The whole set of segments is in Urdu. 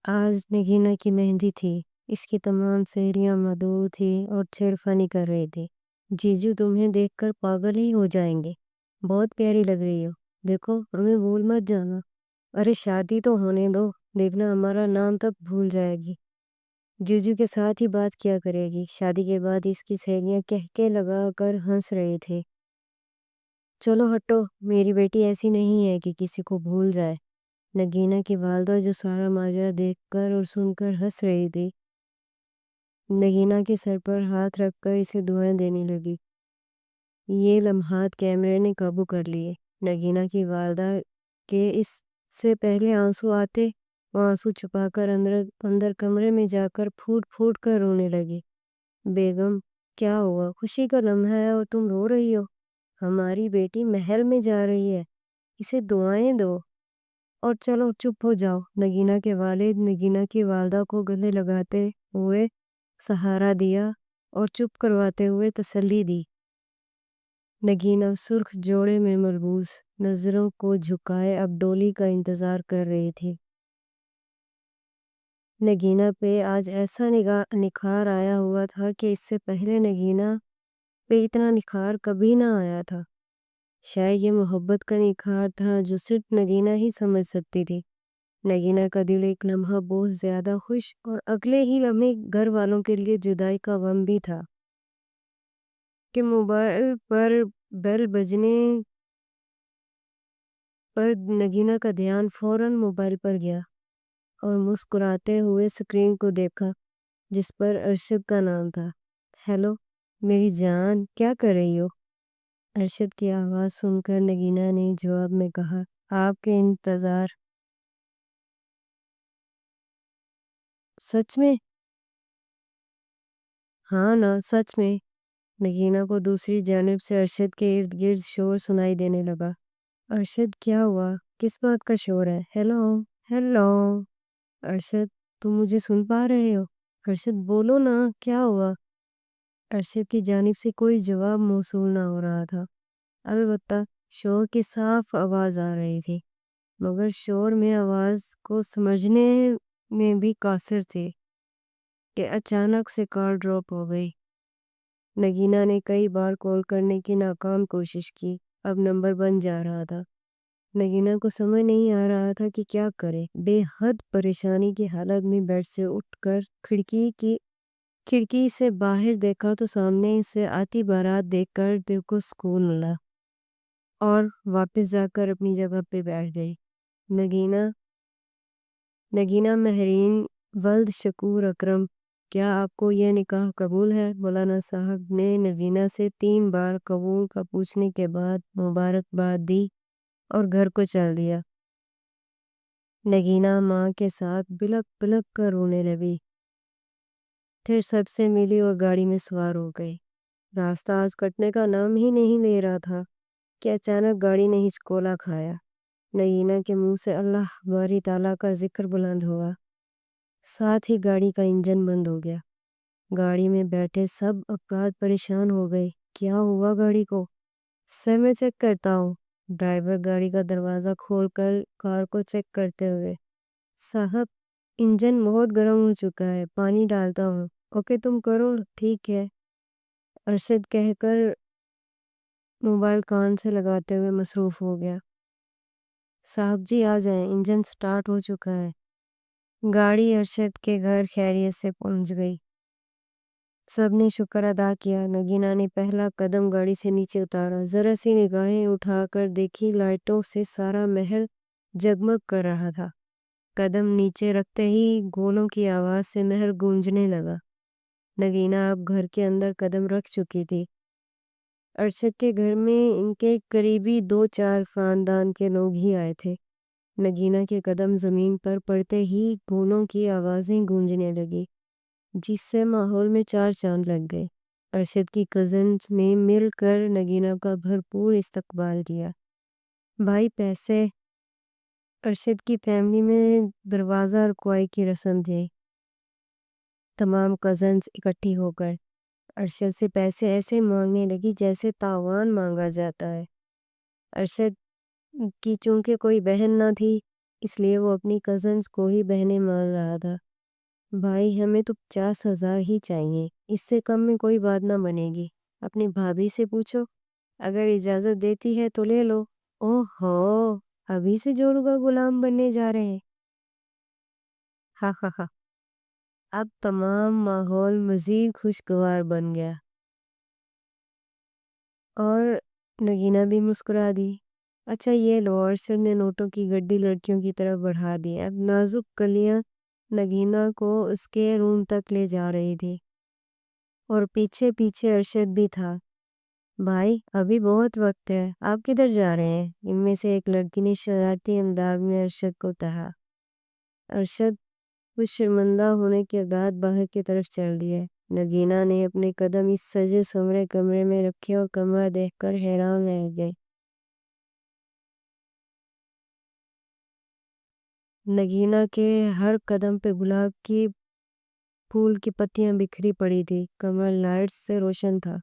آج نگینا کی مہندی تھی۔ اس کی تمام سہیلیاں مدعو تھیں اور چھیڑخانی کر رہی تھی۔ جیجو تمہیں دیکھ کر پاگل ہی ہو جائیں گے۔ بہت پیاری لگ رہی ہو۔ دیکھو ہمیں بھول مت جانا۔ ارے شادی تو ہونے دو، دیکھنا ہمارا نام تک بھول جائے گی۔ جیجو کے ساتھ ہی بات کیا کرے گی۔ شادی کے بعد اس کی سہیلیاں کہکے لگا کر ہنس رہے تھے۔ چلو ہٹو، میری بیٹی ایسی نہیں ہے کہ کسی کو بھول جائے۔ نگینا کی والدہ جو سارا ماجرا دیکھ کر اور سن کر ہنس رہی تھی، نگینا کے سر پر ہاتھ رکھ کر اسے دعائیں دینے لگی۔ یہ لمحات کیمرے نے قابو کر لیے۔ نگینا کی والدہ کے اس سے پہلے آنسو آتے، وہ آنسو چھپا کر اندر کمرے میں جا کر پھوٹ پھوٹ کر رونے لگی۔ بیگم کیا ہوا؟ خوشی کا لمحہ ہے اور تم رو رہی ہو؟ ہماری بیٹی محل میں جا رہی ہے، اسے دعائیں دو۔ اور چلو چپ ہو جاؤ۔ نگینا کے والد نگینا کی والدہ کو گلے لگاتے ہوئے سہارا دیا اور چپ کرواتے ہوئے تسلی دی۔ نگینا سرخ جوڑے میں ملبوس نظروں کو جھکائے اب ڈولی کا انتظار کر رہی تھی۔ نگینا پہ آج ایسا نکھار آیا ہوا تھا کہ اس سے پہلے نگینا پہ اتنا نکھار کبھی نہ آیا تھا۔ شاید یہ محبت کا نکھار تھا جو صرف نگینا ہی سمجھ سکتی تھی۔ نگینا کا دل ایک لمحہ بہت زیادہ خوش اور اگلے ہی لمحے گھر والوں کے لیے جدائی کا غم بھی تھا کہ موبائل پر بیل بجنے پر نگینا کا دھیان فوراً موبائل پر گیا اور مسکراتے ہوئے سکرین کو دیکھا جس پر ارشد کا نام تھا۔ ہیلو میری جان، کیا کر رہی ہو؟ ارشد کی آواز سن کر نگینا نے جواب میں کہا، آپ کے انتظار۔ سچ میں؟ ہاں نا سچ میں۔ نگینا کو دوسری جانب سے ارشد کے ارد گرد شور سنائی دینے لگا۔ ارشد کیا ہوا؟ کس بات کا شور ہے؟ ہیلو ہیلو ارشد، تم مجھے سن پا رہے ہو؟ ارشد بولو نا، کیا ہوا؟ ارشد کی جانب سے کوئی جواب موصول نہ ہو رہا تھا، البتہ شور کی صاف آواز آ رہی تھی، مگر شور میں آواز کو سمجھنے میں بھی قاصر تھے کہ اچانک سے کال ڈراپ ہو گئی۔ نگینا نے کئی بار کال کرنے کی ناکام کوشش کی، اب نمبر بند جا رہا تھا۔ نگینا کو سمجھ نہیں آ رہا تھا کہ کیا کرے۔ بے حد پریشانی کی حالت میں بیڈ سے اٹھ کر کھڑکی سے باہر دیکھا تو سامنے سے آتی بارات دیکھ کر دل کو سکون ملا اور واپس جا کر اپنی جگہ پہ بیٹھ گئی۔ نگینا مہرین ولد شکور اکرم، کیا آپ کو یہ نکاح قبول ہے؟ مولانا صاحب نے نگینا سے 3 بار قبول کا پوچھنے کے بعد مبارکباد دی اور گھر کو چل دیا۔ نگینا ماں کے ساتھ بلک بلک کر رونے لگی، پھر سب سے ملی اور گاڑی میں سوار ہو گئی۔ راستہ آج کٹنے کا نام ہی نہیں لے رہا تھا کہ اچانک گاڑی نے ہچکولا کھایا۔ نگینا کے منہ سے اللہ باری تعالیٰ کا ذکر بلند ہوا، ساتھ ہی گاڑی کا انجن بند ہو گیا۔ گاڑی میں بیٹھے سب افراد پریشان ہو گئے۔ کیا ہوا گاڑی کو؟ سر میں چیک کرتا ہوں۔ ڈرائیور گاڑی کا دروازہ کھول کر کار کو چیک کرتے ہوئے، صاحب انجن بہت گرم ہو چکا ہے، پانی ڈالتا ہوں۔ اوکے تم کرو، ٹھیک ہے، ارشد کہہ کر موبائل کان سے لگاتے ہوئے مصروف ہو گیا۔ صاحب جی آ جائیں، انجن سٹارٹ ہو چکا ہے۔ گاڑی ارشد کے گھر خیریت سے پہنچ گئی۔ سب نے شکر ادا کیا۔ نگینا نے پہلا قدم گاڑی سے نیچے اتارا، ذرا سی نگاہیں اٹھا کر دیکھی، لائٹوں سے سارا محل جگمگ کر رہا تھا۔ قدم نیچے رکھتے ہی گولوں کی آواز سے محل گونجنے لگا۔ نگینا اب گھر کے اندر قدم رکھ چکی تھی۔ ارشد کے گھر میں ان کے قریبی 2-4 خاندان کے لوگ ہی آئے تھے۔ نگینا کے قدم زمین پر پڑتے ہی گولوں کی آوازیں گونجنے لگی، جس سے ماحول میں 4 چاند لگ گئے۔ ارشد کی کزنز نے مل کر نگینا کا بھرپور استقبال کیا۔ بھائی پیسے؟ ارشد کی فیملی میں دروازہ رکوائی کی رسم تھی۔ تمام کزنز اکٹھی ہو کر ارشد سے پیسے ایسے مانگنے لگی جیسے تاوان مانگا جاتا ہے۔ ارشد کی چونکہ کوئی بہن نہ تھی، اس لیے وہ اپنی کزنز کو ہی بہنیں مان رہا تھا۔ بھائی ہمیں تو 50,000 ہی چاہیے، اس سے کم میں کوئی بات نہ بنے گی۔ اپنی بھابھی سے پوچھو، اگر اجازت دیتی ہے تو لے لو۔ اوہ ہو، ابھی سے جورو کا غلام بننے جا رہے ہیں۔ ہاں ہاں ہاں۔ اب تمام ماحول مزید خوشگوار بن گیا اور نگینہ بھی مسکرا دی۔ اچھا یہ لو، ارشد نے نوٹوں کی گڈی لڑکیوں کی طرف بڑھا دی۔ اب نازک کلیاں نگینہ کو اس کے روم تک لے جا رہی تھی اور پیچھے پیچھے ارشد بھی تھا۔ بھائی ابھی بہت وقت ہے، آپ کدھر جا رہے ہیں؟ ان میں سے ایک لڑکی نے شرارتی انداز میں ارشد کو کہا۔ ارشد کچھ شرمندہ ہونے کے بعد باہر کی طرف چل دیا۔ نگینہ نے اپنے قدم اس سجے سنورے کمرے میں رکھے اور کمرہ دیکھ کر حیران رہ گئی۔ نگینہ کے ہر قدم پہ گلاب کی پھول کی پتیاں بکھری پڑی تھی۔ کمرہ لائٹس سے روشن تھا۔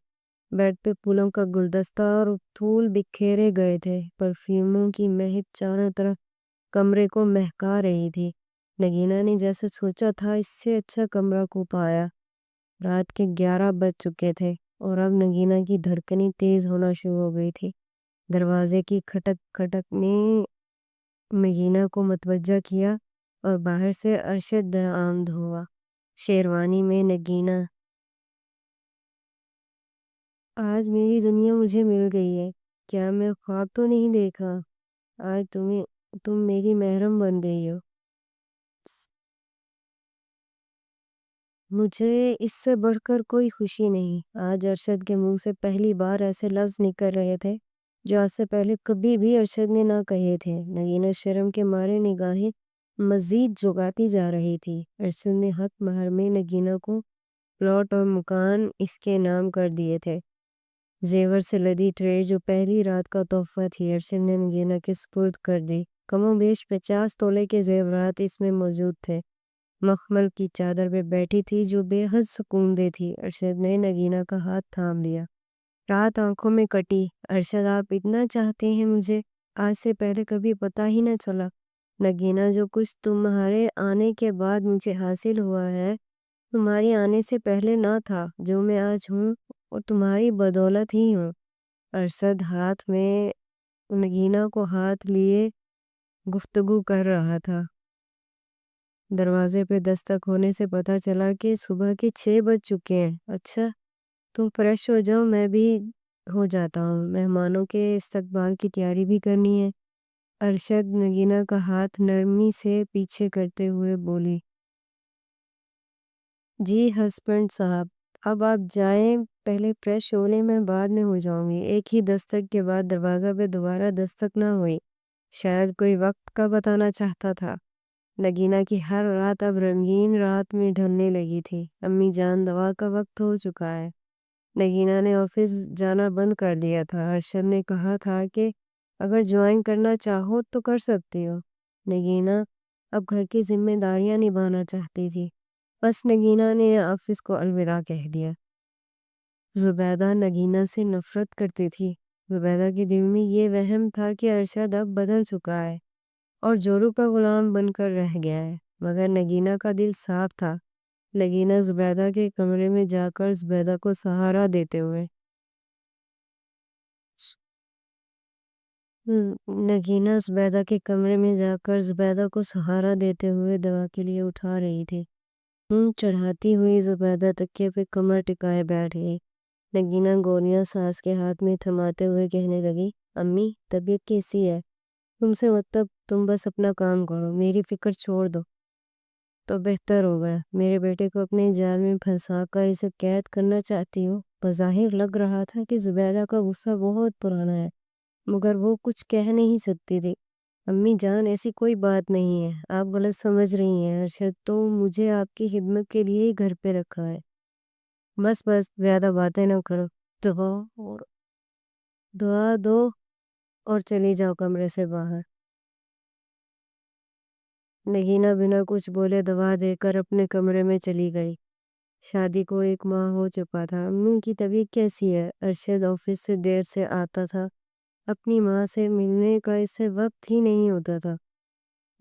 بیڈ پہ پھولوں کا گلدستہ اور پھول بکھیرے گئے تھے۔ پرفیوموں کی مہک چاروں طرف کمرے کو مہکا رہی تھی۔ نگینہ نے جیسے سوچا تھا اس سے اچھا کمرہ کو پایا۔ رات کے 11 بج چکے تھے اور اب نگینہ کی دھڑکنیں تیز ہونا شروع ہو گئی تھی۔ دروازے کی کھٹک کھٹک نے نگینہ کو متوجہ کیا اور باہر سے ارشد درآمد ہوا۔ شیروانی میں نگینہ، آج میری دنیا مجھے مل گئی ہے۔ کیا میں خواب تو نہیں دیکھا؟ آج تم میری محرم بن گئی ہو۔ مجھے اس سے بڑھ کر کوئی خوشی نہیں۔ آج ارشد کے منہ سے پہلی بار ایسے لفظ نکل رہے تھے جو آج سے پہلے کبھی بھی ارشد نے نہ کہے تھے۔ نگینہ شرم کے مارے نگاہیں مزید جھکاتی جا رہی تھی۔ ارشد نے حق مہر میں نگینہ کو پلاٹ اور مکان اس کے نام کر دیے تھے۔ زیور سے لدی ٹرے جو پہلی رات کا تحفہ تھی ارشد نے نگینہ کے سپرد کر دی۔ کم و بیش 50 تولے کے زیورات اس میں موجود تھے۔ مخمل کی چادر پہ بیٹھی تھی جو بے حد سکون دہ تھی۔ ارشد نے نگینہ کا ہاتھ تھام لیا۔ رات آنکھوں میں کٹی۔ ارشد آپ اتنا چاہتے ہیں مجھے، آج سے پہلے کبھی پتہ ہی نہ چلا۔ نگینہ جو کچھ تمہارے آنے کے بعد مجھے حاصل ہوا ہے تمہاری آنے سے پہلے نہ تھا۔ جو میں آج ہوں اور تمہاری بدولت ہی ہوں۔ ارشد ہاتھ میں نگینہ کو ہاتھ لیے گفتگو کر رہا تھا۔ دروازے پہ دستک ہونے سے پتہ چلا کہ صبح کے 6 بج چکے ہیں۔ اچھا تم فریش ہو جاؤ، میں بھی ہو جاتا ہوں، مہمانوں کے استقبال کی تیاری بھی کرنی ہے۔ ارشد نگینہ کا ہاتھ نرمی سے پیچھے کرتے ہوئے بولی۔ جی ہسبینڈ صاحب، اب آپ جائیں، پہلے فریش ہو لیں، میں بعد میں ہو جاؤں گی۔ ایک ہی دستک کے بعد دروازہ پہ دوبارہ دستک نہ ہوئی۔ شاید کوئی وقت کا بتانا چاہتا تھا۔ نگینہ کی ہر رات اب رنگین رات میں ڈھلنے لگی تھی۔ امی جان دوا کا وقت ہو چکا ہے۔ نگینہ نے آفس جانا بند کر دیا تھا۔ ارشد نے کہا تھا کہ اگر جوائن کرنا چاہو تو کر سکتی ہو۔ نگینہ اب گھر کی ذمہ داریاں نبھانا چاہتی تھی۔ بس نگینہ نے آفس کو الوداع کہہ دیا۔ زبیدہ نگینہ سے نفرت کرتی تھی۔ زبیدہ کے دل میں یہ وہم تھا کہ ارشد اب بدل چکا ہے اور جورو کا غلام بن کر رہ گیا ہے، مگر نگینہ کا دل صاف تھا۔ نگینہ زبیدہ کے کمرے میں جا کر زبیدہ کو سہارا دیتے ہوئے نگینہ زبیدہ کے کمرے میں جا کر زبیدہ کو سہارا دیتے ہوئے دوا کے لیے اٹھا رہی تھی۔ منہ چڑھاتی ہوئی زبیدہ تکیے پہ کمر ٹکائے بیٹھ گئی۔ نگینہ گولیاں ساس کے ہاتھ میں تھماتے ہوئے کہنے لگی، امی طبیعت کیسی ہے؟ تم سے مطلب تم بس اپنا کام کرو، میری فکر چھوڑ دو تو بہتر ہوگا۔ میرے بیٹے کو اپنے جال میں پھنسا کر اسے قید کرنا چاہتی ہو۔ بظاہر لگ رہا تھا کہ زبیدہ کا غصہ بہت پرانا ہے، مگر وہ کچھ کہہ نہیں سکتی تھی۔ امی جان ایسی کوئی بات نہیں ہے، آپ غلط سمجھ رہی ہیں۔ ارشد تو مجھے آپ کی خدمت کے لیے ہی گھر پہ رکھا ہے۔ بس بس زیادہ باتیں نہ کرو، دعا دو اور چلی جاؤ کمرے سے باہر۔ نگینہ بنا کچھ بولے دوا دے کر اپنے کمرے میں چلی گئی۔ شادی کو 1 ماہ ہو چکا تھا۔ امی کی طبیعت کیسی ہے؟ ارشد آفس سے دیر سے آتا تھا۔ اپنی ماں سے ملنے کا اسے وقت ہی نہیں ہوتا تھا۔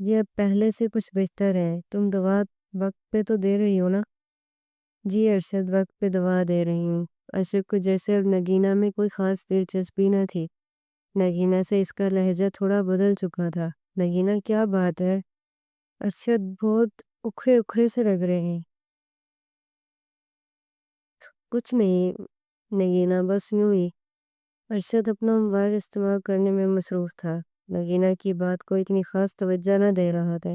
جی اب پہلے سے کچھ بہتر ہے، تم دوا وقت پہ تو دے رہی ہو نا؟ جی ارشد وقت پہ دوا دے رہی ہوں۔ ارشد کو جیسے اب نگینہ میں کوئی خاص دلچسپی نہ تھی۔ نگینہ سے اس کا لہجہ تھوڑا بدل چکا تھا۔ نگینہ کیا بات ہے؟ ارشد بہت اکھڑے اکھڑے سے لگ رہے ہیں۔ کچھ نہیں نگینہ، بس یوں ہی۔ ارشد اپنا موبائل استعمال کرنے میں مصروف تھا۔ نگینہ کی بات کو اتنی خاص توجہ نہ دے رہا تھا۔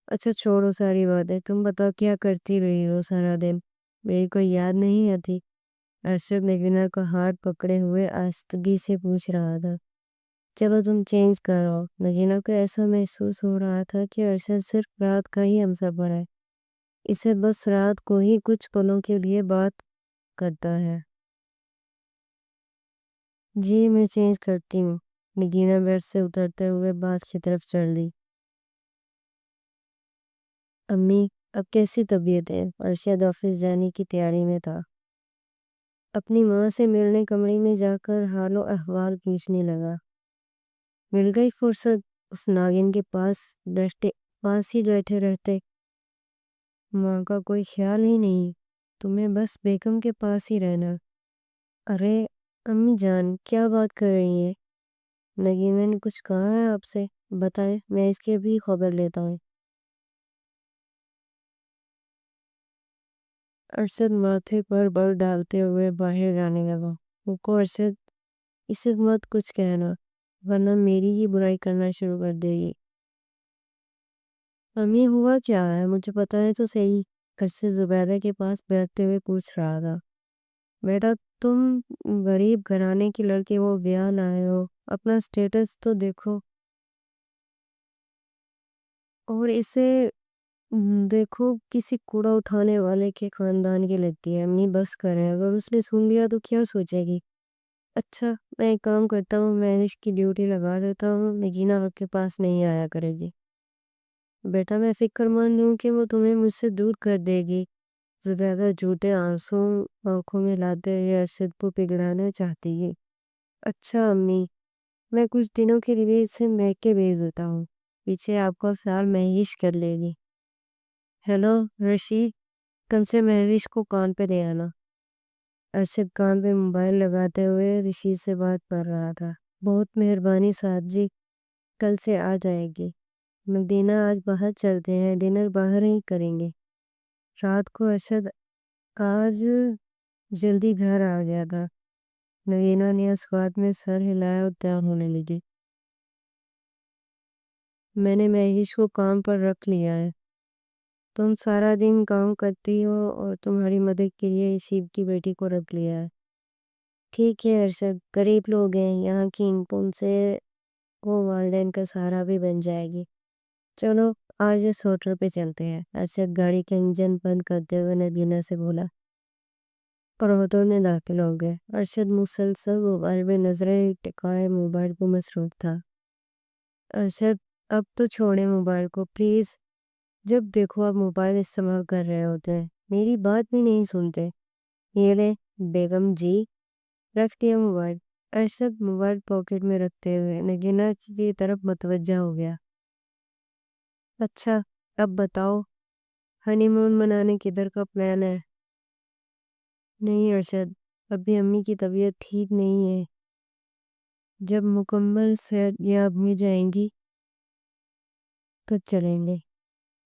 اچھا چھوڑو ساری باتیں، تم بتاؤ کیا کرتی رہی ہو سارا دن؟ میری کوئی یاد نہیں آتی؟ ارشد نگینہ کا ہاتھ پکڑے ہوئے آہستگی سے پوچھ رہا تھا۔ چلو تم چینج کرو۔ نگینہ کو ایسا محسوس ہو رہا تھا کہ ارشد صرف رات کا ہی ہمسفر ہے، اسے بس رات کو ہی کچھ پلوں کے لیے بات کرتا ہے۔ جی میں چینج کرتی ہوں۔ نگینہ بیڈ سے اترتے ہوئے بات کی طرف چل دی۔ امی اب کیسی طبیعت ہے؟ ارشد آفس جانے کی تیاری میں تھا۔ اپنی ماں سے ملنے کمرے میں جا کر حال و احوال پوچھنے لگا۔ مل گئی فرصت؟ اس ناگن کے پاس ہی بیٹھے رہتے۔ ماں کا کوئی خیال ہی نہیں، تمہیں بس بیگم کے پاس ہی رہنا۔ ارے امی جان کیا بات کر رہی ہیں؟ نگینہ نے کچھ کہا ہے آپ سے؟ بتائیں میں اس کی بھی خبر لیتا ہوں۔ ارشد ماتھے پر بل ڈالتے ہوئے باہر جانے لگا۔ وہ کو ارشد اسے مت کچھ کہنا ورنہ میری ہی برائی کرنا شروع کر دے گی۔ امی ہوا کیا ہے مجھے پتا ہے تو صحیح؟ ارشد زبیدہ کے پاس بیٹھتے ہوئے پوچھ رہا تھا۔ بیٹا تم غریب گھرانے کی لڑکی وہ بیاہ لائے ہو، اپنا سٹیٹس تو دیکھو، اور اسے دیکھو کسی کوڑا اٹھانے والے کے خاندان کی لگتی ہے۔ امی بس کریں، اگر اس نے سن لیا تو کیا سوچے گی؟ اچھا میں ایک کام کرتا ہوں، میں اس کی ڈیوٹی لگا دیتا ہوں، نگینہ آپ کے پاس نہیں آیا کرے گی۔ بیٹا میں فکر مند ہوں کہ وہ تمہیں مجھ سے دور کر دے گی۔ زبیدہ جھوٹے آنسو آنکھوں میں لاتے ہوئے ارشد کو پگھلانا چاہتی ہے۔ اچھا امی میں کچھ دنوں کے لیے اسے میکے بھیج دیتا ہوں، پیچھے آپ کا خیال مہوش کر لے گی۔ ہیلو رشی، کل سے مہوش کو کان پہ لے آنا۔ ارشد کان پہ موبائل لگاتے ہوئے رشی سے بات کر رہا تھا۔ بہت مہربانی صاحب جی، کل سے آ جائے گی۔ نگینہ آج باہر چلتے ہیں، ڈنر باہر ہی کریں گے۔ رات کو ارشد آج جلدی گھر آ گیا تھا۔ نگینہ نے اس بات میں سر ہلایا اور تیار ہونے لگی۔ میں نے مہوش کو کام پر رکھ لیا ہے، تم سارا دن کام کرتی ہو اور تمہاری مدد کے لیے شیب کی بیٹی کو رکھ لیا ہے۔ ٹھیک ہے ارشد، غریب لوگ ہیں، یہاں کی انکم سے وہ والدین کا سہارا بھی بن جائے گی۔ چلو آج اس ہوٹل پہ چلتے ہیں۔ ارشد گاڑی کا انجن بند کرتے ہوئے نگینہ سے بولا اور ہوٹل میں داخل ہو گئے۔ ارشد مسلسل موبائل میں نظریں ٹکائے موبائل کو مصروف تھا۔ ارشد اب تو چھوڑیں موبائل کو پلیز، جب دیکھو آپ موبائل استعمال کر رہے ہوتے ہیں، میری بات بھی نہیں سنتے۔ یہ لے بیگم جی، رکھ دیا موبائل۔ ارشد موبائل پاکٹ میں رکھتے ہوئے نگینہ کی طرف متوجہ ہو گیا۔ اچھا اب بتاؤ ہنی مون منانے کدھر کا پلان ہے؟ نہیں ارشد، ابھی امی کی طبیعت ٹھیک نہیں ہے، جب مکمل صحت یاب ہو جائیں گی تو چلیں گے۔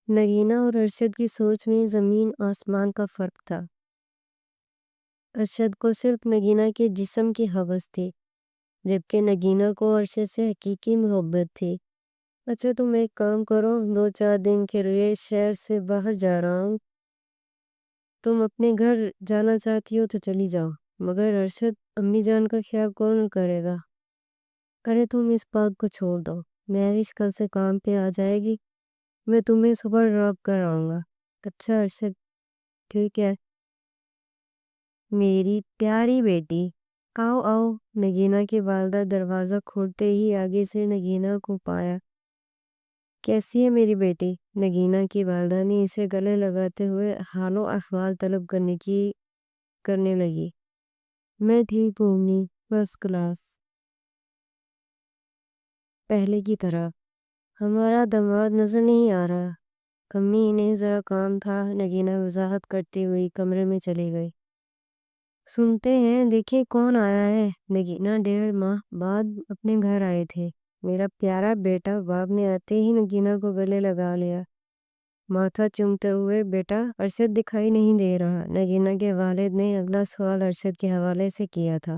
نگینہ اور ارشد کی سوچ میں زمین آسمان کا فرق تھا۔ ارشد کو صرف نگینہ کے جسم کی ہوس تھی، جبکہ نگینہ کو ارشد سے حقیقی محبت تھی۔ اچھا تم ایک کام کرو، 2-4 دن کے لیے شہر سے باہر جا رہا ہوں، تم اپنے گھر جانا چاہتی ہو تو چلی جاؤ، مگر ارشد امی جان کا خیال کون کرے گا؟ ارے تم اس بات کو چھوڑ دو، مہوش کل سے کام پہ آ جائے گی، میں تمہیں صبح ڈراپ کر آؤں گا۔ اچھا ارشد ٹھیک ہے میری پیاری بیٹی، آؤ آؤ۔ نگینہ کی والدہ دروازہ کھولتے ہی آگے سے نگینہ کو پایا۔ کیسی ہے میری بیٹی؟ نگینہ کی والدہ نے اسے گلے لگاتے ہوئے حال و احوال طلب کرنے لگی۔ میں ٹھیک ہوں امی، فرسٹ کلاس، پہلے کی طرح۔ ہمارا دماد نظر نہیں آ رہا۔ کمی انہیں ذرا کام تھا، نگینہ وضاحت کرتے ہوئی کمرے میں چلے گئے۔ سنتے ہیں دیکھیں کون آیا ہے۔ نگینہ 1.5 ماہ بعد اپنے گھر آئے تھے۔ میرا پیارا بیٹا، باپ نے آتے ہی نگینہ کو گلے لگا لیا، ماتھا چومتے ہوئے۔ بیٹا ارشد دکھائی نہیں دے رہا؟ نگینہ کے والد نے اگلا سوال ارشد کے حوالے سے کیا تھا۔